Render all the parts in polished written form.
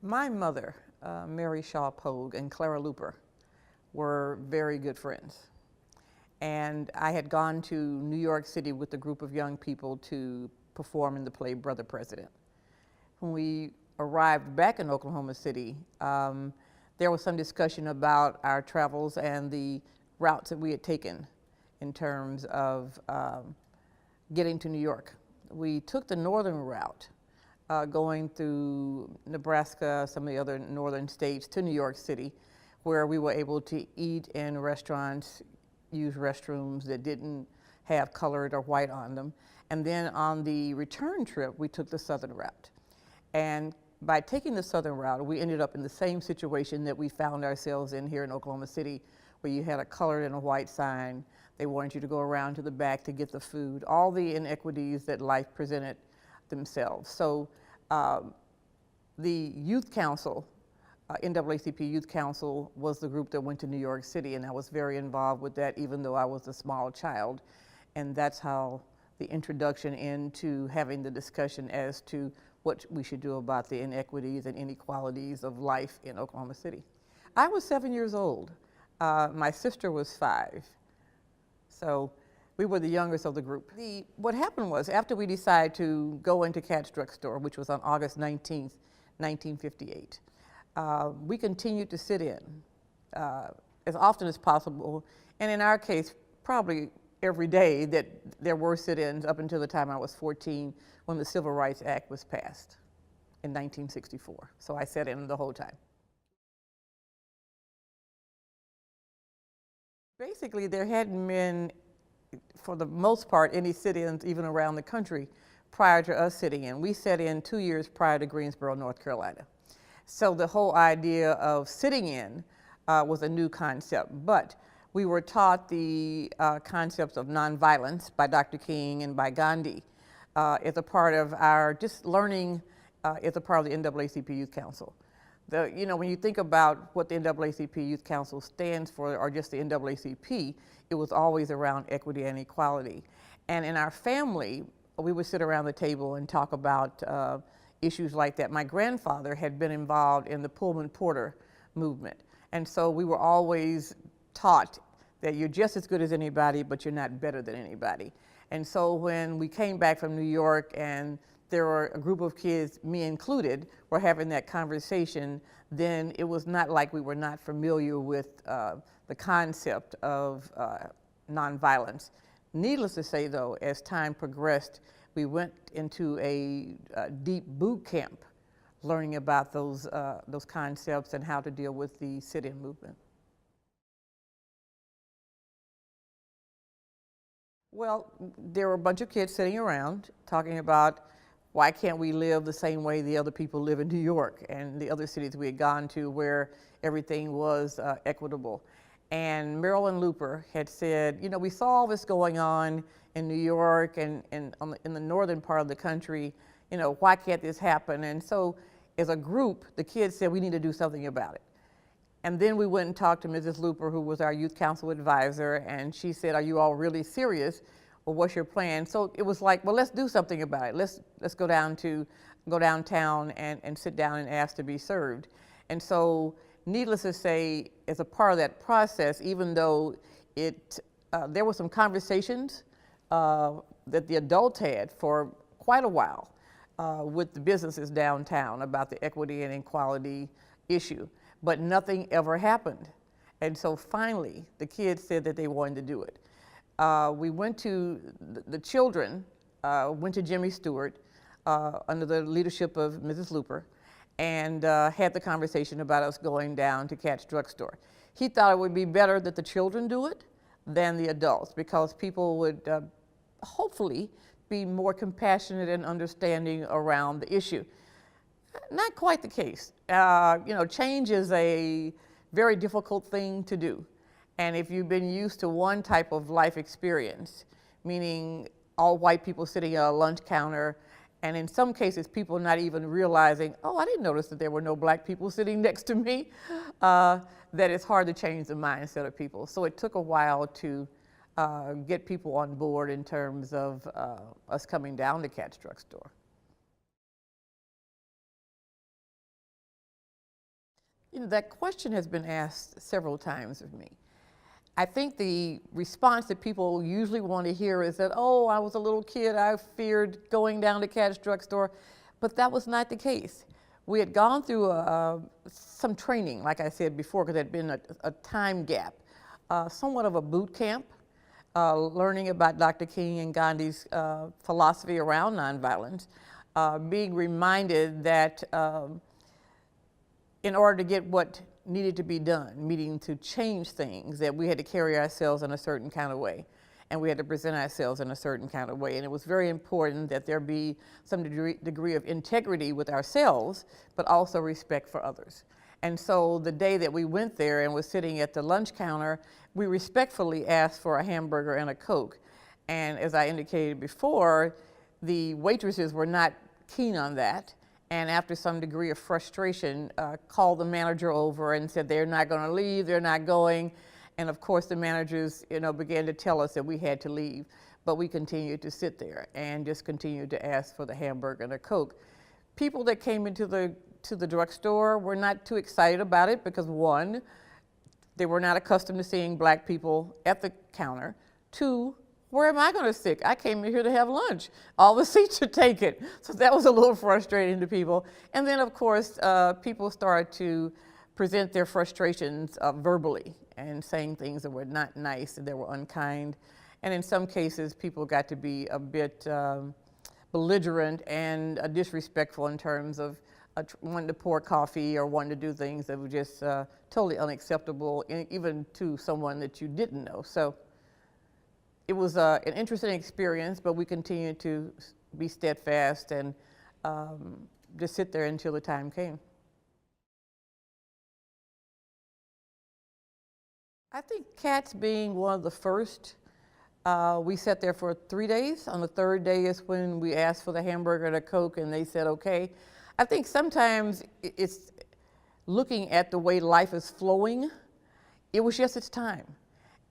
My mother, Mary Shaw Pogue, and Clara Luper were very good friends. And I had gone to New York City with a group of young people to perform in the play Brother President. When we arrived back in Oklahoma City, there was some discussion about our travels and the routes that we had taken in terms of getting to New York. We took the northern route, going through Nebraska, some of the other northern states to New York City, where we were able to eat in restaurants, use restrooms that didn't have colored or white on them. And then on the return trip, we took the southern route. And by taking the southern route, we ended up in the same situation that we found ourselves in here in Oklahoma City, where you had a colored and a white sign. They wanted you to go around to the back to get the food, all the inequities that life presented themselves. So the Youth Council, NAACP Youth Council, was the group that went to New York City, and I was very involved with that, even though I was a small child. And that's how the introduction into having the discussion as to what we should do about the inequities and inequalities of life in Oklahoma City. I was 7 years old. My sister was 5. So we were the youngest of the group. What happened was, after we decided to go into Katz drugstore, which was on August 19th, 1958, we continued to sit in as often as possible, and in our case, probably every day that there were sit-ins up until the time I was 14, when the Civil Rights Act was passed in 1964. So I sat in the whole time. Basically, there hadn't been, for the most part, any sit-ins even around the country prior to us sitting in. We sat in 2 years prior to Greensboro, North Carolina. So the whole idea of sitting in was a new concept, but we were taught the concepts of nonviolence by Dr. King and by Gandhi as a part of our just learning as a part of the NAACP Youth Council. You know, when you think about what the NAACP Youth Council stands for, or just the NAACP, it was always around equity and equality. And in our family, we would sit around the table and talk about issues like that. My grandfather had been involved in the Pullman Porter movement. And so we were always taught that you're just as good as anybody, but you're not better than anybody. And so when we came back from New York and there were a group of kids, me included, were having that conversation, then it was not like we were not familiar with the concept of nonviolence. Needless to say, though, as time progressed, we went into a deep boot camp learning about those concepts and how to deal with the sit-in movement. Well, there were a bunch of kids sitting around talking about why can't we live the same way the other people live in New York and the other cities we had gone to where everything was equitable. And Marilyn Luper had said, you know, we saw all this going on in New York and in the northern part of the country, you know, why can't this happen? And so as a group, the kids said we need to do something about it. And then we went and talked to Mrs. Luper, who was our youth council advisor, and she said, are you all really serious? Well, what's your plan? So it was like, well, let's do something about it. Let's go downtown and sit down and ask to be served. And so, needless to say, as a part of that process, even though there were some conversations that the adults had for quite a while with the businesses downtown about the equity and equality issue, but nothing ever happened. And so finally, the kids said that they wanted to do it. We went to, the children went to Jimmy Stewart under the leadership of Mrs. Luper and had the conversation about us going down to Katz drugstore. He thought it would be better that the children do it than the adults, because people would hopefully be more compassionate and understanding around the issue. Not quite the case. You know, change is a very difficult thing to do. And if you've been used to one type of life experience, meaning all white people sitting at a lunch counter, and in some cases people not even realizing, oh, I didn't notice that there were no black people sitting next to me, that it's hard to change the mindset of people. So it took a while to get people on board in terms of us coming down to Katz drugstore. That question has been asked several times of me. I think the response that people usually want to hear is that, oh, I was a little kid, I feared going down to Katz drugstore, but that was not the case. We had gone through some training, like I said before, because there had been a time gap, somewhat of a boot camp, learning about Dr. King and Gandhi's philosophy around nonviolence, being reminded that in order to get what needed to be done, meaning to change things, that we had to carry ourselves in a certain kind of way, and we had to present ourselves in a certain kind of way. And it was very important that there be some degree of integrity with ourselves, but also respect for others. And so the day that we went there and was sitting at the lunch counter, we respectfully asked for a hamburger and a Coke. And as I indicated before, the waitresses were not keen on that. And after some degree of frustration, called the manager over and said they're not going to leave, they're not going. And of course the managers, began to tell us that we had to leave. But we continued to sit there and just continued to ask for the hamburger and a Coke. People that came into the drugstore were not too excited about it because, one, they were not accustomed to seeing black people at the counter. Two, where am I going to sit? I came here to have lunch. All the seats are taken. So that was a little frustrating to people. And then, of course, people started to present their frustrations verbally and saying things that were not nice and that were unkind. And in some cases, people got to be a bit belligerent and disrespectful in terms of wanting to pour coffee or wanting to do things that were just totally unacceptable, even to someone that you didn't know. So it was an interesting experience, but we continued to be steadfast and just sit there until the time came. I think Katz being one of the first, we sat there for 3 days. On the third day is when we asked for the hamburger and a Coke, and they said okay. I think sometimes it's looking at the way life is flowing, it was just its time.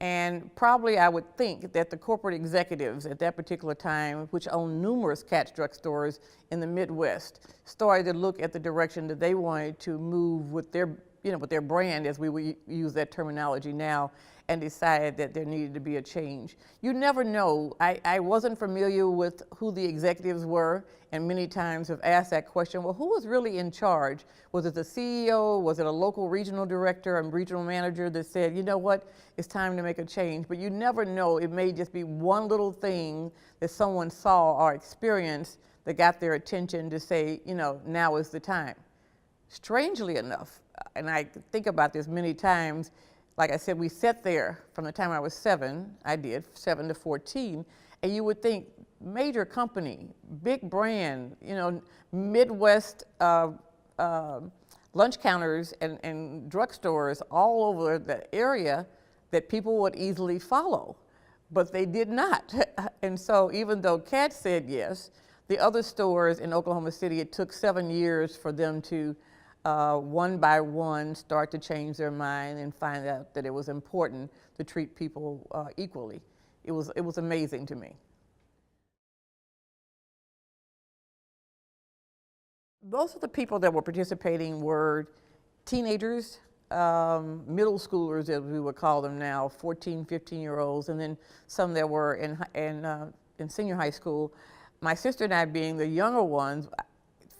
And probably I would think that the corporate executives at that particular time, which owned numerous Katz drugstores in the Midwest, started to look at the direction that they wanted to move with their, with their brand, as we would use that terminology now, and decided that there needed to be a change. You never know. I wasn't familiar with who the executives were, and many times have asked that question, well, who was really in charge? Was it the CEO? Was it a local regional director and regional manager that said, you know what, it's time to make a change? But you never know. It may just be one little thing that someone saw or experienced that got their attention to say, now is the time. Strangely enough, and I think about this many times, like I said, we sat there from the time I was 7 to 14, and you would think major company, big brand, Midwest lunch counters and drugstores all over the area that people would easily follow, but they did not. And so even though Katz said yes, the other stores in Oklahoma City, it took 7 years for them to one by one start to change their mind and find out that it was important to treat people equally. It was amazing to me. Most of the people that were participating were teenagers, middle schoolers, as we would call them now, 14, 15-year-olds, and then some that were in senior high school. My sister and I being the younger ones,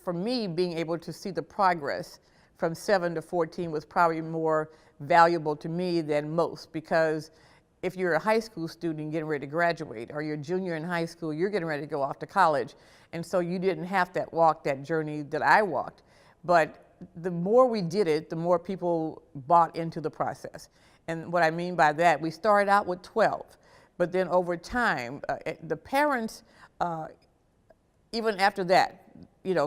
for me, being able to see the progress from 7 to 14 was probably more valuable to me than most, because if you're a high school student getting ready to graduate, or you're a junior in high school, you're getting ready to go off to college. And so you didn't have to walk that journey that I walked. But the more we did it, the more people bought into the process. And what I mean by that, we started out with 12, but then over time, the parents, even after that,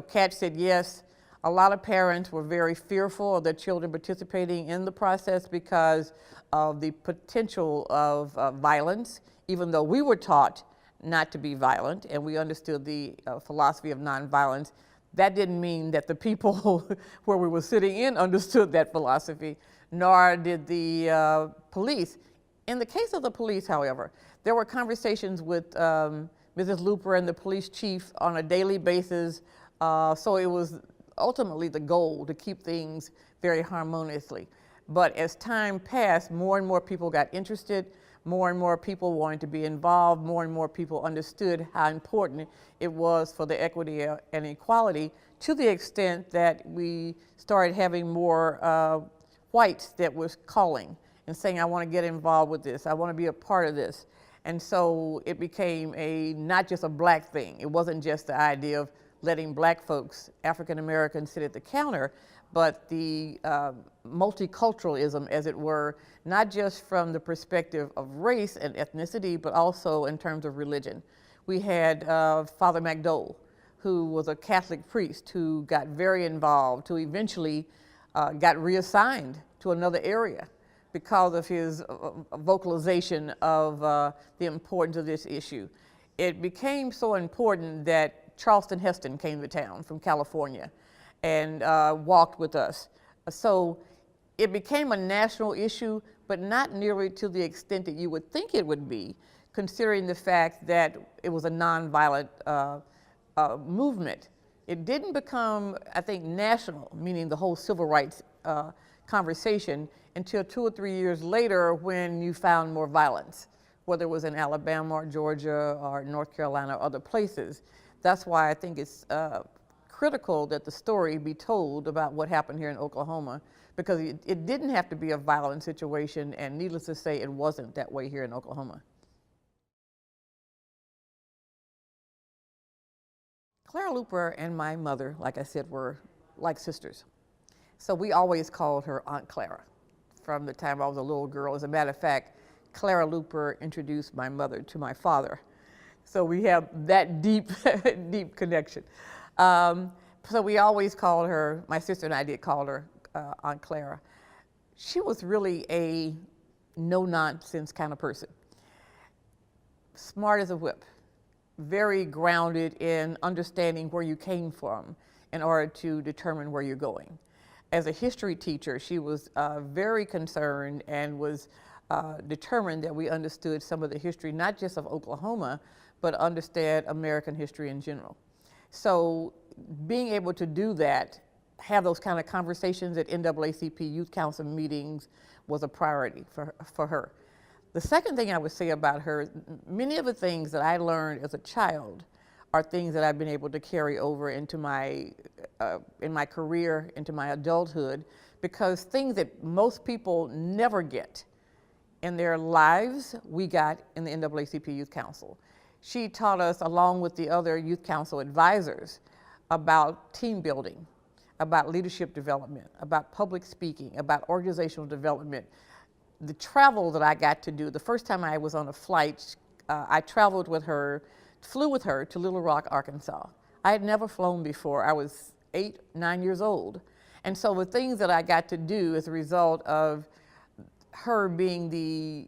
Katz said yes. A lot of parents were very fearful of their children participating in the process because of the potential of violence, even though we were taught not to be violent and we understood the philosophy of nonviolence. That didn't mean that the people where we were sitting in understood that philosophy, nor did the police. In the case of the police, however, there were conversations with Mrs. Luper and the police chief on a daily basis, so it was ultimately the goal to keep things very harmoniously. But as time passed, more and more people got interested, more and more people wanted to be involved, more and more people understood how important it was for the equity and equality, to the extent that we started having more whites that was calling and saying, I want to get involved with this, I want to be a part of this. And so it became not just a black thing. It wasn't just the idea of letting black folks, African Americans, sit at the counter, but the multiculturalism, as it were, not just from the perspective of race and ethnicity, but also in terms of religion. We had Father McDole, who was a Catholic priest who got very involved, who eventually got reassigned to another area because of his vocalization of the importance of this issue. It became so important that Charleston Heston came to town from California and walked with us. So it became a national issue, but not nearly to the extent that you would think it would be, considering the fact that it was a nonviolent movement. It didn't become, I think, national, meaning the whole civil rights conversation, until 2 or 3 years later when you found more violence, whether it was in Alabama or Georgia or North Carolina or other places. That's why I think it's critical that the story be told about what happened here in Oklahoma, because it didn't have to be a violent situation, and needless to say, it wasn't that way here in Oklahoma. Clara Luper and my mother, like I said, were like sisters. So we always called her Aunt Clara from the time I was a little girl. As a matter of fact, Clara Luper introduced my mother to my father. So we have that deep, deep connection. So we always called her, my sister and I did call her Aunt Clara. She was really a no-nonsense kind of person. Smart as a whip, very grounded in understanding where you came from in order to determine where you're going. As a history teacher, she was very concerned and was determined that we understood some of the history, not just of Oklahoma, but understand American history in general. So being able to do that, have those kind of conversations at NAACP Youth Council meetings was a priority for her. The second thing I would say about her, many of the things that I learned as a child are things that I've been able to carry over into in my career, into my adulthood, because things that most people never get in their lives, we got in the NAACP Youth Council. She taught us, along with the other Youth Council advisors, about team building, about leadership development, about public speaking, about organizational development. The travel that I got to do, the first time I was on a flight, I traveled with her, flew with her to Little Rock, Arkansas. I had never flown before. I was 8, 9 years old. And so the things that I got to do as a result of her being the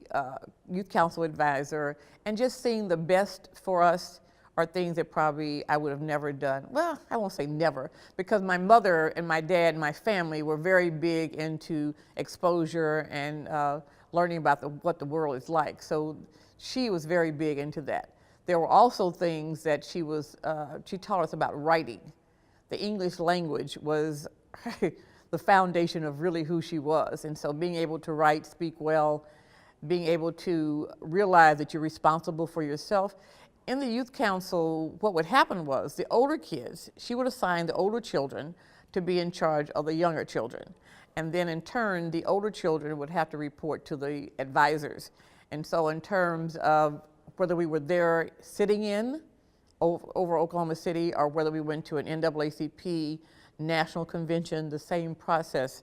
Youth Council advisor and just seeing the best for us are things that probably I would have never done. Well, I won't say never, because my mother and my dad and my family were very big into exposure and learning about what the world is like. So she was very big into that. There were also things that she taught us about writing. The English language was the foundation of really who she was. And so being able to write, speak well, being able to realize that you're responsible for yourself. In the youth council, what would happen was the older kids, she would assign the older children to be in charge of the younger children. And then in turn, the older children would have to report to the advisors. And so in terms of whether we were there sitting in over Oklahoma City or whether we went to an NAACP national convention, the same process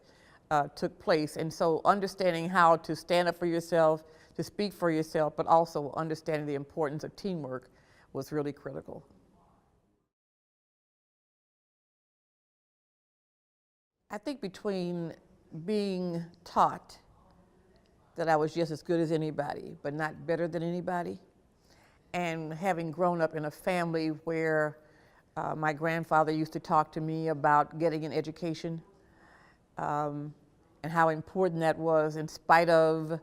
took place. And so understanding how to stand up for yourself, to speak for yourself, but also understanding the importance of teamwork was really critical. I think between being taught that I was just as good as anybody, but not better than anybody, and having grown up in a family where my grandfather used to talk to me about getting an education and how important that was in spite of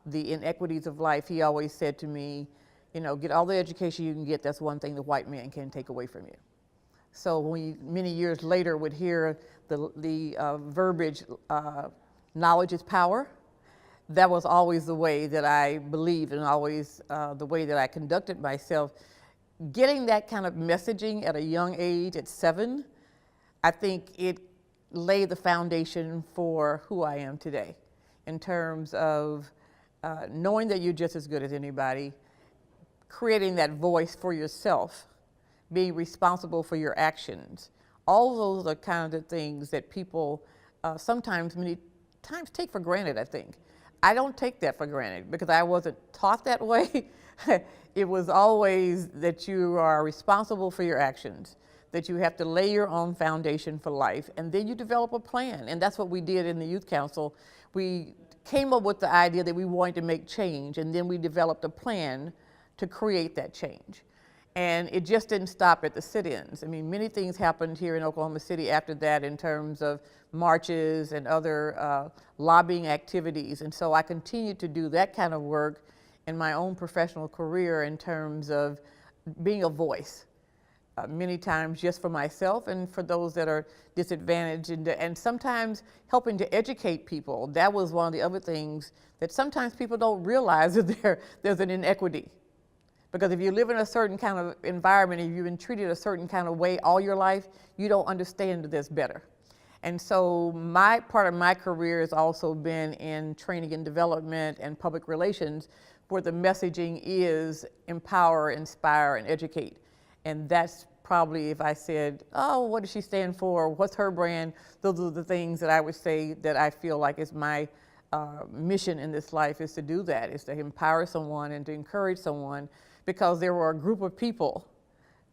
the inequities of life. He always said to me, you know, get all the education you can get, that's one thing the white man can't take away from you. So when we, many years later, would hear the verbiage, knowledge is power, that was always the way that I believed and always the way that I conducted myself. Getting that kind of messaging at a young age, at 7, I think it laid the foundation for who I am today in terms of knowing that you're just as good as anybody, creating that voice for yourself, being responsible for your actions. All those are kind of things that people sometimes, many times, take for granted, I think. I don't take that for granted because I wasn't taught that way. It was always that you are responsible for your actions, that you have to lay your own foundation for life, and then you develop a plan. And that's what we did in the Youth Council. We came up with the idea that we wanted to make change, and then we developed a plan to create that change. And it just didn't stop at the sit-ins. I mean, many things happened here in Oklahoma City after that in terms of marches and other lobbying activities. And so I continued to do that kind of work in my own professional career in terms of being a voice, many times just for myself and for those that are disadvantaged, and sometimes helping to educate people. That was one of the other things that sometimes people don't realize, that there's an inequity. Because if you live in a certain kind of environment and you've been treated a certain kind of way all your life, you don't understand this better. And so part of my career has also been in training and development and public relations, where the messaging is empower, inspire, and educate. And that's probably, if I said, oh, what does she stand for? What's her brand? Those are the things that I would say that I feel like is my mission in this life, is to do that, is to empower someone and to encourage someone. Because there were a group of people,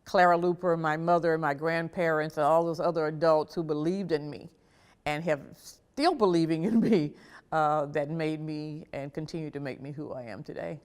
Clara Luper, my mother, my grandparents, and all those other adults who believed in me and have still believing in me, that made me and continue to make me who I am today.